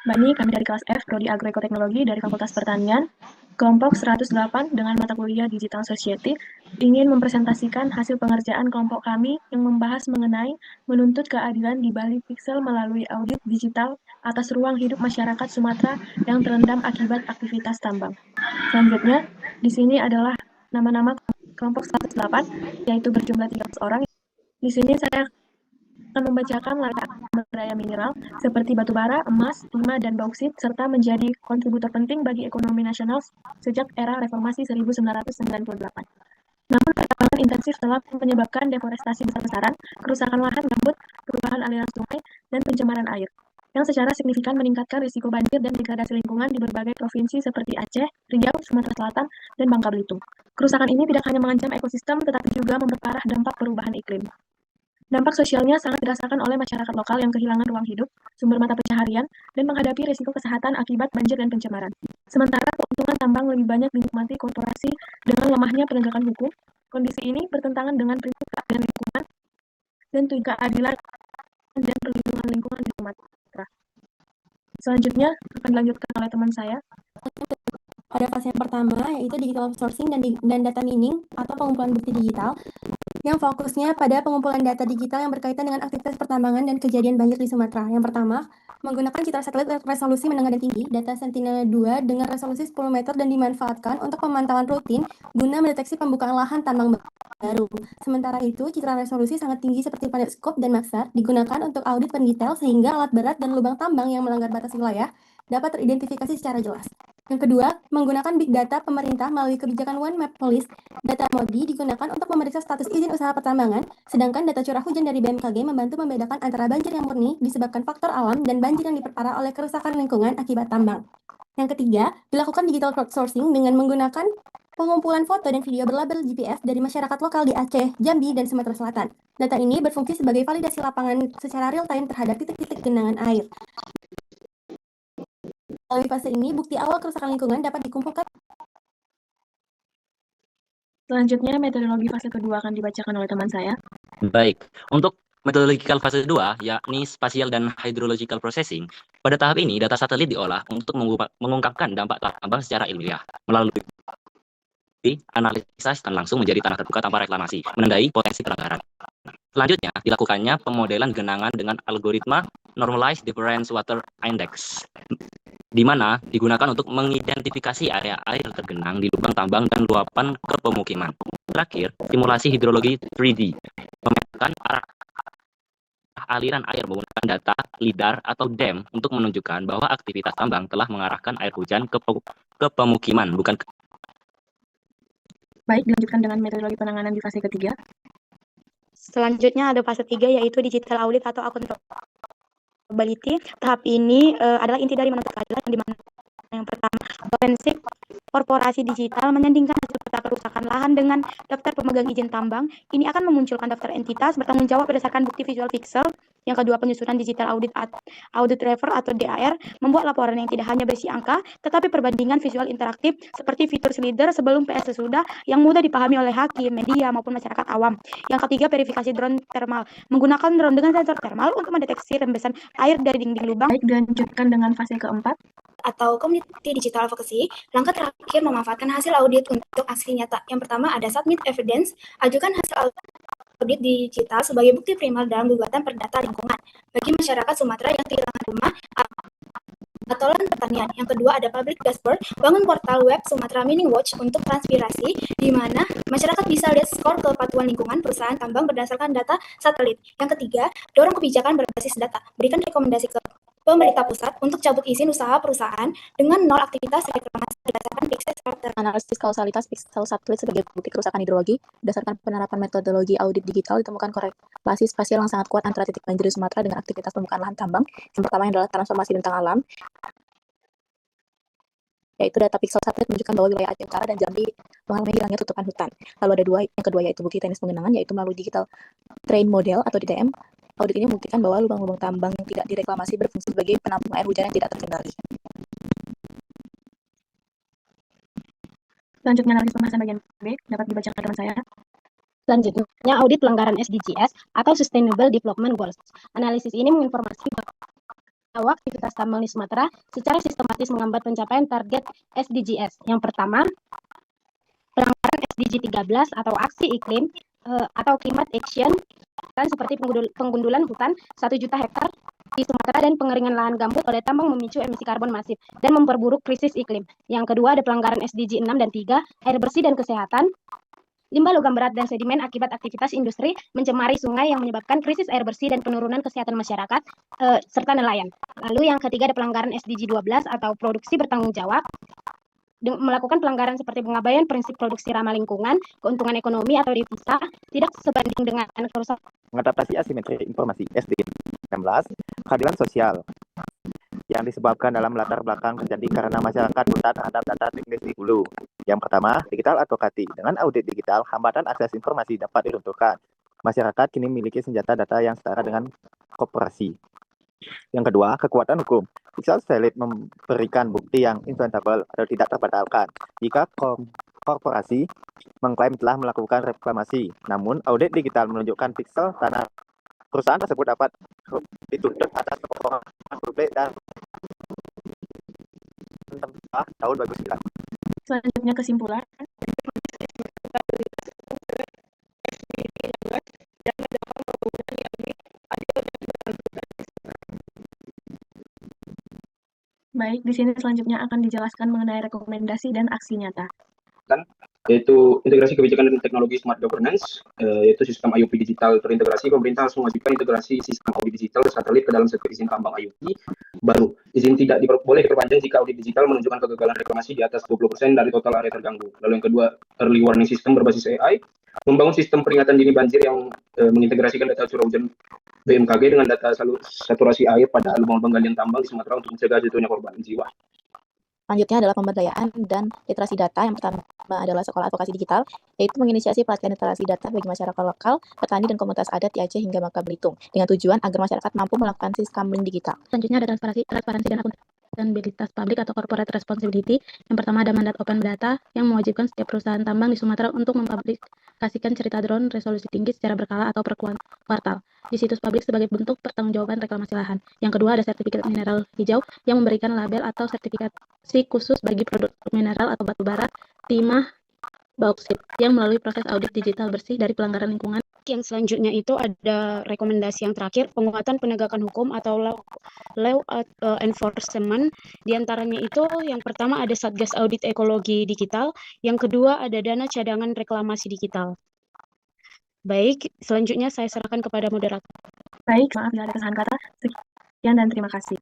Bani, kami dari kelas F, Prodi Agroekoteknologi dari Fakultas Pertanian, kelompok 108 dengan mata kuliah Digital Society, ingin mempresentasikan hasil pengerjaan kelompok kami yang membahas mengenai menuntut keadilan di balik piksel melalui audit digital atas ruang hidup masyarakat Sumatera yang terendam akibat aktivitas tambang. Selanjutnya, di sini adalah nama-nama kelompok 108, yaitu berjumlah 13 orang. Di sini saya akan membacakan layak daya mineral seperti batu bara, emas, timah, dan bauksit, serta menjadi kontributor penting bagi ekonomi nasional sejak era reformasi 1998. Namun, pertambangan intensif telah menyebabkan deforestasi besar-besaran, kerusakan lahan gambut, perubahan aliran sungai, dan pencemaran air, yang secara signifikan meningkatkan risiko banjir dan degradasi lingkungan di berbagai provinsi seperti Aceh, Riau, Sumatera Selatan, dan Bangka Belitung. Kerusakan ini tidak hanya mengancam ekosistem, tetapi juga memperparah dampak perubahan iklim. Dampak sosialnya sangat dirasakan oleh masyarakat lokal yang kehilangan ruang hidup, sumber mata pencaharian, dan menghadapi risiko kesehatan akibat banjir dan pencemaran. Sementara keuntungan tambang lebih banyak dinikmati korporasi dengan lemahnya penegakan hukum. Kondisi ini bertentangan dengan prinsip keadilan lingkungan dan keadilan dan perlindungan lingkungan di Sumatera. Selanjutnya akan dilanjutkan oleh teman saya. Pada fase yang pertama, yaitu digital sourcing dan data mining atau pengumpulan bukti digital, yang fokusnya pada pengumpulan data digital yang berkaitan dengan aktivitas pertambangan dan kejadian banjir di Sumatera. Yang pertama, menggunakan citra satelit resolusi menengah dan tinggi, data Sentinel-2 dengan resolusi 10 meter dan dimanfaatkan untuk pemantauan rutin guna mendeteksi pembukaan lahan tambang baru. Sementara itu, citra resolusi sangat tinggi seperti pada skop dan maksar digunakan untuk audit pendetail sehingga alat berat dan lubang tambang yang melanggar batas wilayah dapat teridentifikasi secara jelas. Yang kedua, menggunakan big data pemerintah melalui kebijakan One Map Police. Data MODI digunakan untuk memeriksa status izin usaha pertambangan, sedangkan data curah hujan dari BMKG membantu membedakan antara banjir yang murni disebabkan faktor alam dan banjir yang diperparah oleh kerusakan lingkungan akibat tambang. Yang ketiga, dilakukan digital crowdsourcing dengan menggunakan pengumpulan foto dan video berlabel GPS dari masyarakat lokal di Aceh, Jambi, dan Sumatera Selatan. Data ini berfungsi sebagai validasi lapangan secara real-time terhadap titik-titik genangan air. Melalui fase ini, bukti awal kerusakan lingkungan dapat dikumpulkan. Selanjutnya, metodologi fase kedua akan dibacakan oleh teman saya. Baik, untuk metodological fase 2, yakni spatial dan hydrological processing, pada tahap ini data satelit diolah untuk mengungkapkan dampak tambang secara ilmiah melalui analisa dan langsung menjadi tanah terbuka tanpa reklamasi, menandai potensi pelanggaran. Selanjutnya, dilakukannya pemodelan genangan dengan algoritma Normalized Difference Water Index, di mana digunakan untuk mengidentifikasi area air tergenang di lubang tambang dan luapan ke pemukiman. Terakhir, simulasi hidrologi 3D, memetakan arah aliran air menggunakan data LIDAR atau DEM untuk menunjukkan bahwa aktivitas tambang telah mengarahkan air hujan ke pemukiman, bukan ke... Baik, dilanjutkan dengan metodologi penanganan di fase ketiga. Selanjutnya ada fase 3, yaitu digital audit atau accountability. Tahap ini adalah inti dari menuntut keadilan, di mana yang pertama, forensik korporasi digital menyandingkan hasil peta kerusakan lahan dengan daftar pemegang izin tambang. Ini akan memunculkan daftar entitas bertanggung jawab berdasarkan bukti visual pixel. Yang kedua, penyusunan digital audit refer atau DAR, membuat laporan yang tidak hanya berisi angka, tetapi perbandingan visual interaktif seperti fitur slider sebelum PS sesudah yang mudah dipahami oleh hakim, media, maupun masyarakat awam. Yang ketiga, verifikasi drone thermal, menggunakan drone dengan sensor thermal untuk mendeteksi rembesan air dari dinding lubang. Baik, dilanjutkan dengan fase keempat. Atau community digital advocacy, langkah terakhir memanfaatkan hasil audit untuk aksi nyata. Yang pertama ada submit evidence, ajukan hasil audit digital sebagai bukti primer dalam gugatan perdata lingkungan bagi masyarakat Sumatera yang kehilangan rumah atau lahan pertanian. Yang kedua ada public dashboard, bangun portal web Sumatera Mining Watch untuk transparansi, di mana masyarakat bisa lihat skor kepatuhan lingkungan perusahaan tambang berdasarkan data satelit. Yang ketiga, dorong kebijakan berbasis data, berikan rekomendasi ke pemerintah pusat untuk cabut izin usaha perusahaan dengan nol aktivitas reklamasi berdasarkan pixel charter. Analisis kausalitas pixel satelit sebagai bukti kerusakan hidrologi berdasarkan penerapan metodologi audit digital ditemukan korelasi spasial yang sangat kuat antara titik banjir di Sumatera dengan aktivitas pembukaan lahan tambang. Yang pertama adalah transformasi bentang alam, yaitu data pixel satelit menunjukkan bahwa wilayah Aceh Utara dan Jambi mengalami hilangnya tutupan hutan. Lalu ada yang kedua yaitu bukti teknis pengenangan, yaitu melalui digital train model atau DTM. Audit ini membuktikan bahwa lubang-lubang tambang yang tidak direklamasi berfungsi sebagai penampung air hujan yang tidak terkendali. Selanjutnya analisis pembahasan bagian B dapat dibacakan teman saya. Selanjutnya audit pelanggaran SDGs atau Sustainable Development Goals. Analisis ini menginformasi bahwa aktivitas tambang di Sumatera secara sistematis menghambat pencapaian target SDGs. Yang pertama, pelanggaran SDG 13 atau aksi iklim atau climate action seperti penggundulan hutan 1 juta hektar di Sumatera dan pengeringan lahan gambut oleh tambang memicu emisi karbon masif dan memperburuk krisis iklim. Yang kedua ada pelanggaran SDG 6 dan 3, air bersih dan kesehatan. Limbah logam berat dan sedimen akibat aktivitas industri mencemari sungai yang menyebabkan krisis air bersih dan penurunan kesehatan masyarakat serta nelayan. Lalu yang ketiga ada pelanggaran SDG 12 atau produksi bertanggung jawab. Melakukan pelanggaran seperti pengabaian prinsip produksi ramah lingkungan, keuntungan ekonomi atau devisa tidak sebanding dengan kerusakan. Mengatasi asimetri informasi SDG 16, keadilan sosial yang disebabkan dalam latar belakang terjadi karena masyarakat buta terhadap data teknis di hulu. Yang pertama, digital advokasi. Dengan audit digital, hambatan akses informasi dapat diruntuhkan. Masyarakat kini memiliki senjata data yang setara dengan korporasi. Yang kedua, kekuatan hukum. Pixel Select memberikan bukti yang inviolable atau tidak terbatalkan jika korporasi mengklaim telah melakukan reklamasi. Namun, audit digital menunjukkan Pixel tanah perusahaan tersebut dapat dituntut atas kebohongan publik dan tahun 2009. Selanjutnya kesimpulan. Baik, di sini selanjutnya akan dijelaskan mengenai rekomendasi dan aksi nyata. Yaitu integrasi kebijakan dan teknologi smart governance, yaitu sistem IoT digital terintegrasi. Pemerintah harus mewajibkan integrasi sistem audit digital satelit ke dalam setiap izin tambang IoT baru. Izin tidak boleh diperpanjang jika audit digital menunjukkan kegagalan reklamasi di atas 20% dari total area terganggu. Lalu yang kedua, early warning system berbasis AI, membangun sistem peringatan dini banjir yang mengintegrasikan data curah hujan BMKG dengan data saturasi air pada lubang penggalian tambang di Sumatera untuk mencegah jatuhnya korban jiwa. Selanjutnya adalah pemberdayaan dan literasi data. Yang pertama adalah sekolah advokasi digital, yaitu menginisiasi pelatihan literasi data bagi masyarakat lokal, petani dan komunitas adat di Aceh hingga Bangka Belitung, dengan tujuan agar masyarakat mampu melakukan siskamling digital. Selanjutnya ada transparansi dan akuntabilitas publik atau corporate responsibility. Yang pertama ada mandat open data yang mewajibkan setiap perusahaan tambang di Sumatera untuk mempublikasikan cerita drone resolusi tinggi secara berkala atau per kuartal di situs publik sebagai bentuk pertanggungjawaban reklamasi lahan. Yang kedua ada sertifikat mineral hijau yang memberikan label atau sertifikasi khusus bagi produk mineral atau batu bara, timah, bauksit yang melalui proses audit digital bersih dari pelanggaran lingkungan. Yang selanjutnya itu ada rekomendasi yang terakhir, penguatan penegakan hukum atau law enforcement. Di antaranya itu yang pertama ada Satgas Audit Ekologi Digital, yang kedua ada dana cadangan reklamasi digital. Baik, selanjutnya saya serahkan kepada moderator. Baik, maaf bila ada kesalahan kata. Sekian dan terima kasih.